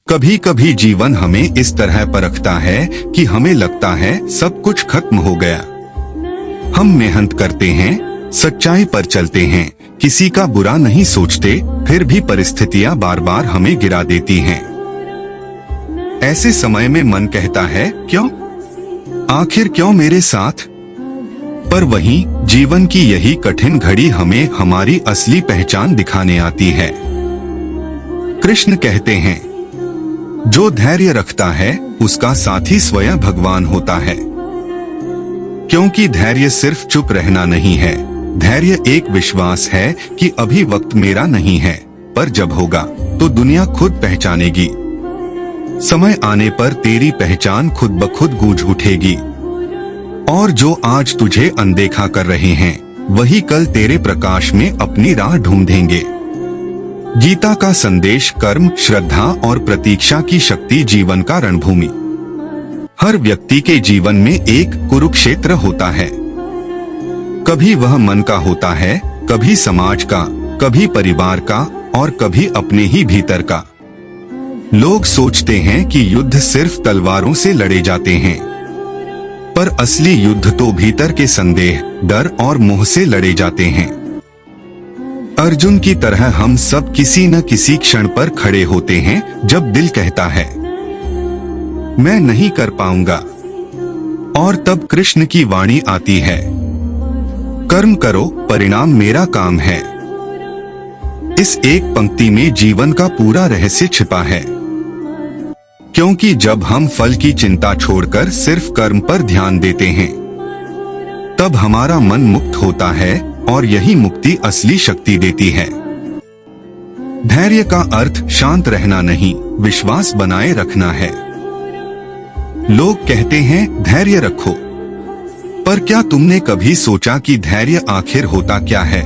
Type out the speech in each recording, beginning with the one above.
कभी कभी जीवन हमें इस तरह परखता है कि हमें लगता है सब कुछ खत्म हो गया। हम मेहनत करते हैं, सच्चाई पर चलते हैं, किसी का बुरा नहीं सोचते, फिर भी परिस्थितियां बार बार हमें गिरा देती हैं। ऐसे समय में मन कहता है, क्यों, आखिर क्यों मेरे साथ? पर वहीं जीवन की यही कठिन घड़ी हमें हमारी असली पहचान दिखाने आती है। कृष्ण कहते हैं, जो धैर्य रखता है उसका साथी स्वयं भगवान होता है। क्योंकि धैर्य सिर्फ चुप रहना नहीं है, धैर्य एक विश्वास है कि अभी वक्त मेरा नहीं है, पर जब होगा तो दुनिया खुद पहचानेगी। समय आने पर तेरी पहचान खुद ब खुद गूंज उठेगी। और जो आज तुझे अनदेखा कर रहे हैं, वही कल तेरे प्रकाश में अपनी राह ढूंढेंगे। गीता का संदेश कर्म, श्रद्धा और प्रतीक्षा की शक्ति जीवन का रणभूमि। हर व्यक्ति के जीवन में एक कुरुक्षेत्र होता है। कभी वह मन का होता है, कभी समाज का, कभी परिवार का और कभी अपने ही भीतर का। लोग सोचते हैं कि युद्ध सिर्फ तलवारों से लड़े जाते हैं, पर असली युद्ध तो भीतर के संदेह, डर और मोह से लड़े जाते हैं। अर्जुन की तरह हम सब किसी न किसी क्षण पर खड़े होते हैं जब दिल कहता है, मैं नहीं कर पाऊंगा, और तब कृष्ण की वाणी आती है, कर्म करो, परिणाम मेरा काम है। इस एक पंक्ति में जीवन का पूरा रहस्य छिपा है। क्योंकि जब हम फल की चिंता छोड़कर सिर्फ कर्म पर ध्यान देते हैं, तब हमारा मन मुक्त होता है और यही मुक्ति असली शक्ति देती है। धैर्य का अर्थ शांत रहना नहीं, विश्वास बनाए रखना है। लोग कहते हैं धैर्य रखो, पर क्या तुमने कभी सोचा कि धैर्य आखिर होता क्या है?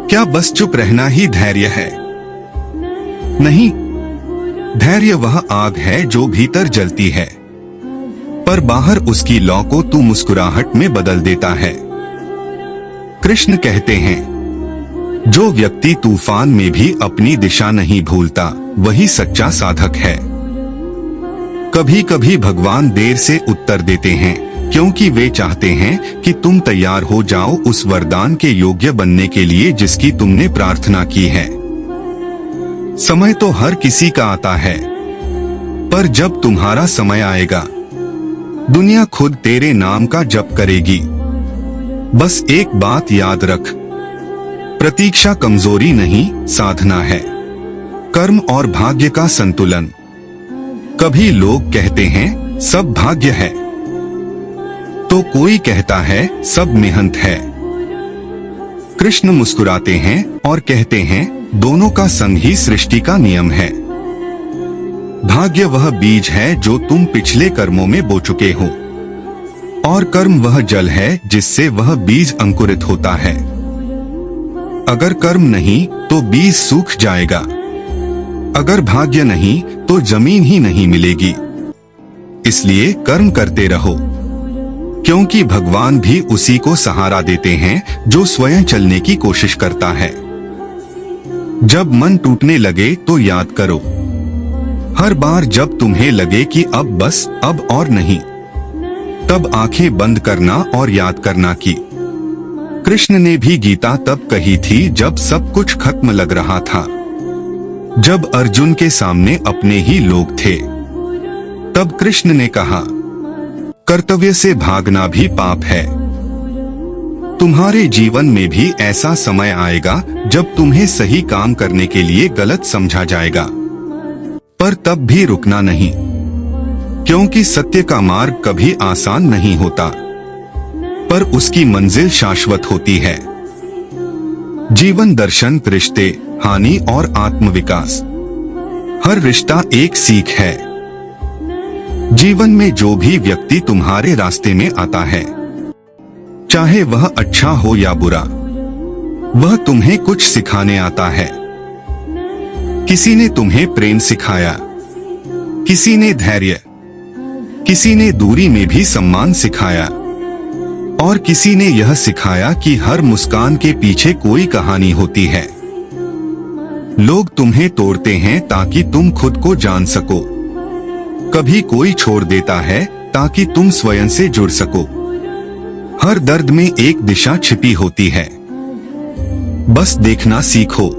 क्या बस चुप रहना ही धैर्य है? नहीं, धैर्य वह आग है जो भीतर जलती है, पर बाहर उसकी लौ को तू मुस्कुराहट में बदल देता है। कृष्ण कहते हैं, जो व्यक्ति तूफान में भी अपनी दिशा नहीं भूलता, वही सच्चा साधक है। कभी कभी भगवान देर से उत्तर देते हैं, क्योंकि वे चाहते हैं कि तुम तैयार हो जाओ उस वरदान के योग्य बनने के लिए जिसकी तुमने प्रार्थना की है। समय तो हर किसी का आता है, पर जब तुम्हारा समय आएगा, दुनिया खुद तेरे नाम का जप करेगी। बस एक बात याद रख, प्रतीक्षा कमजोरी नहीं, साधना है। कर्म और भाग्य का संतुलन। कभी लोग कहते हैं सब भाग्य है, तो कोई कहता है सब मेहनत है। कृष्ण मुस्कुराते हैं और कहते हैं, दोनों का संग ही सृष्टि का नियम है। भाग्य वह बीज है जो तुम पिछले कर्मों में बो चुके हो, और कर्म वह जल है जिससे वह बीज अंकुरित होता है। अगर कर्म नहीं तो बीज सूख जाएगा, अगर भाग्य नहीं तो जमीन ही नहीं मिलेगी। इसलिए कर्म करते रहो, क्योंकि भगवान भी उसी को सहारा देते हैं जो स्वयं चलने की कोशिश करता है। जब मन टूटने लगे तो याद करो, हर बार जब तुम्हें लगे कि अब बस, अब और नहीं, तब आंखें बंद करना और याद करना कि कृष्ण ने भी गीता तब कही थी जब सब कुछ खत्म लग रहा था। जब अर्जुन के सामने अपने ही लोग थे, तब कृष्ण ने कहा, कर्तव्य से भागना भी पाप है। तुम्हारे जीवन में भी ऐसा समय आएगा जब तुम्हें सही काम करने के लिए गलत समझा जाएगा, पर तब भी रुकना नहीं, क्योंकि सत्य का मार्ग कभी आसान नहीं होता, पर उसकी मंजिल शाश्वत होती है। जीवन दर्शन, रिश्ते, हानि और आत्मविकास। हर रिश्ता एक सीख है। जीवन में जो भी व्यक्ति तुम्हारे रास्ते में आता है, चाहे वह अच्छा हो या बुरा, वह तुम्हें कुछ सिखाने आता है। किसी ने तुम्हें प्रेम सिखाया, किसी ने धैर्य, किसी ने दूरी में भी सम्मान सिखाया, और किसी ने यह सिखाया कि हर मुस्कान के पीछे कोई कहानी होती है। लोग तुम्हें तोड़ते हैं ताकि तुम खुद को जान सको। कभी कोई छोड़ देता है ताकि तुम स्वयं से जुड़ सको। हर दर्द में एक दिशा छिपी होती है, बस देखना सीखो।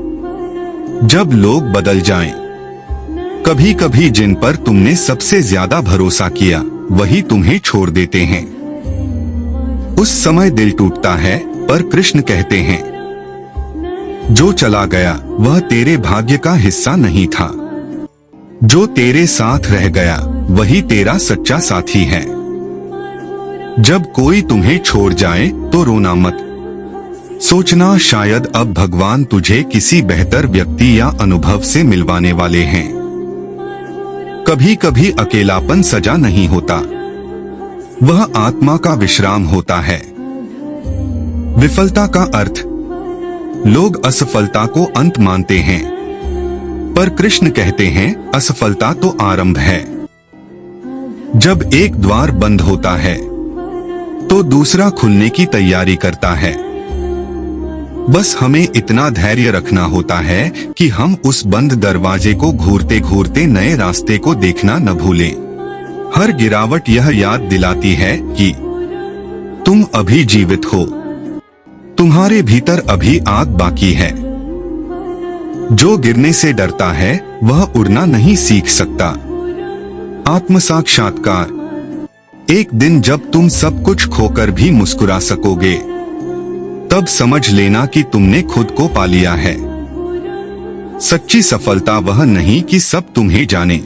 जब लोग बदल जाएं, कभी कभी जिन पर तुमने सबसे ज्यादा भरोसा किया वही तुम्हें छोड़ देते हैं। उस समय दिल टूटता है, पर कृष्ण कहते हैं जो चला गया वह तेरे भाग्य का हिस्सा नहीं था। जो तेरे साथ रह गया वही तेरा सच्चा साथी है। जब कोई तुम्हें छोड़ जाए तो रोना मत। सोचना शायद अब भगवान तुझे किसी बेहतर व्यक्ति या अनुभव से मिलवाने वाले हैं। कभी कभी अकेलापन सजा नहीं होता, वह आत्मा का विश्राम होता है। विफलता का अर्थ, लोग असफलता को अंत मानते हैं, पर कृष्ण कहते हैं असफलता तो आरंभ है। जब एक द्वार बंद होता है तो दूसरा खुलने की तैयारी करता है। बस हमें इतना धैर्य रखना होता है कि हम उस बंद दरवाजे को घूरते घूरते नए रास्ते को देखना न भूलें। हर गिरावट यह याद दिलाती है कि तुम अभी जीवित हो, तुम्हारे भीतर अभी आग बाकी है। जो गिरने से डरता है वह उड़ना नहीं सीख सकता। आत्म साक्षात्कार, एक दिन जब तुम सब कुछ खोकर भी मुस्कुरा सकोगे, तब समझ लेना कि तुमने खुद को पा लिया है। सच्ची सफलता वह नहीं कि सब तुम्हें जाने,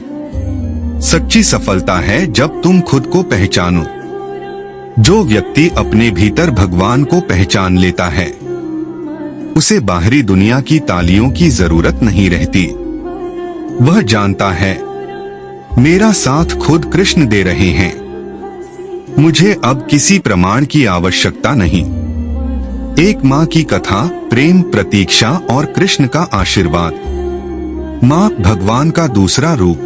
सच्ची सफलता है जब तुम खुद को पहचानो। जो व्यक्ति अपने भीतर भगवान को पहचान लेता है, उसे बाहरी दुनिया की तालियों की जरूरत नहीं रहती। वह जानता है मेरा साथ खुद कृष्ण दे रहे हैं, मुझे अब किसी प्रमाण की आवश्यकता नहीं। एक माँ की कथा, प्रेम, प्रतीक्षा और कृष्ण का आशीर्वाद। माँ भगवान का दूसरा रूप।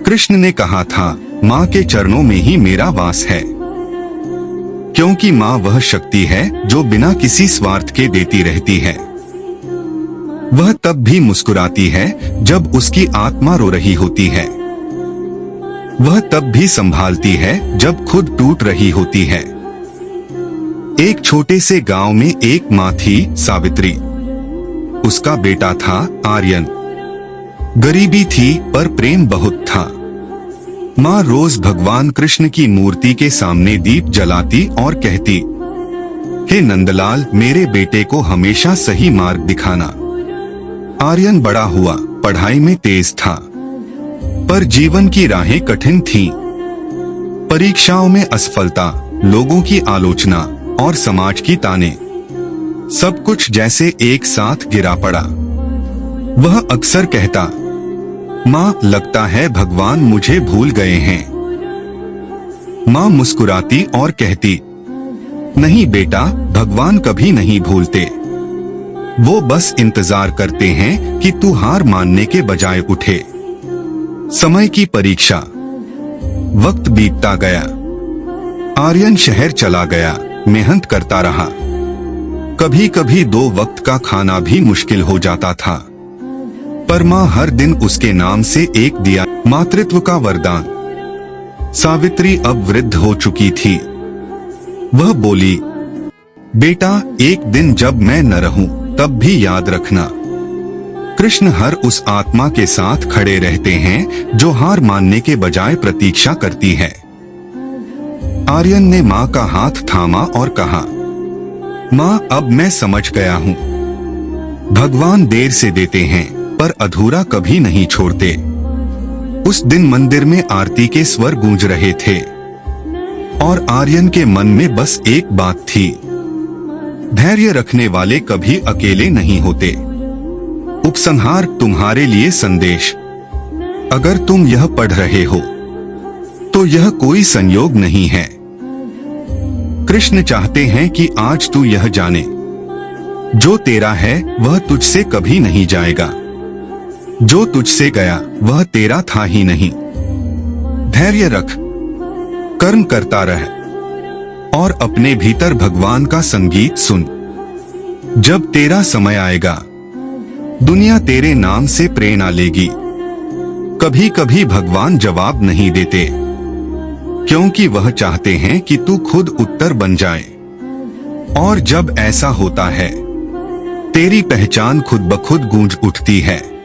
कृष्ण ने कहा था माँ के चरणों में ही मेरा वास है, क्योंकि माँ वह शक्ति है जो बिना किसी स्वार्थ के देती रहती है। वह तब भी मुस्कुराती है जब उसकी आत्मा रो रही होती है। वह तब भी संभालती है जब खुद टूट रही होती है। एक छोटे से गांव में एक माँ थी, सावित्री। उसका बेटा था आर्यन। गरीबी थी पर प्रेम बहुत था। माँ रोज भगवान कृष्ण की मूर्ति के सामने दीप जलाती और कहती, हे नंदलाल, मेरे बेटे को हमेशा सही मार्ग दिखाना। आर्यन बड़ा हुआ, पढ़ाई में तेज था, पर जीवन की राहें कठिन थीं। परीक्षाओं में असफलता, लोगों की आलोचना और समाज की ताने, सब कुछ जैसे एक साथ गिरा पड़ा। वह अक्सर कहता, माँ, लगता है भगवान मुझे भूल गए हैं। माँ मुस्कुराती और कहती, नहीं बेटा, भगवान कभी नहीं भूलते। वो बस इंतजार करते हैं कि तू हार मानने के बजाय उठे। समय की परीक्षा। वक्त बीतता गया। आर्यन शहर चला गया, मेहनत करता रहा। कभी कभी 2 वक्त का खाना भी मुश्किल हो जाता था, पर माँ हर दिन उसके नाम से एक दिया। मातृत्व का वरदान। सावित्री अब वृद्ध हो चुकी थी। वह बोली, बेटा, एक दिन जब मैं न रहूं तब भी याद रखना, कृष्ण हर उस आत्मा के साथ खड़े रहते हैं जो हार मानने के बजाय प्रतीक्षा करती है। आर्यन ने माँ का हाथ थामा और कहा, माँ, अब मैं समझ गया हूँ, भगवान देर से देते हैं पर अधूरा कभी नहीं छोड़ते। उस दिन मंदिर में आरती के स्वर गूंज रहे थे और आर्यन के मन में बस एक बात थी, धैर्य रखने वाले कभी अकेले नहीं होते। उपसंहार, तुम्हारे लिए संदेश। अगर तुम यह पढ़ रहे हो तो यह कोई संयोग नहीं है। कृष्ण चाहते हैं कि आज तू यह जाने, जो तेरा है वह तुझसे कभी नहीं जाएगा, जो तुझसे गया वह तेरा था ही नहीं। धैर्य रख, कर्म करता रह और अपने भीतर भगवान का संगीत सुन। जब तेरा समय आएगा दुनिया तेरे नाम से प्रेरणा लेगी। कभी कभी भगवान जवाब नहीं देते, क्योंकि वह चाहते हैं कि तू खुद उत्तर बन जाए। और जब ऐसा होता है, तेरी पहचान खुद ब खुद गूंज उठती है।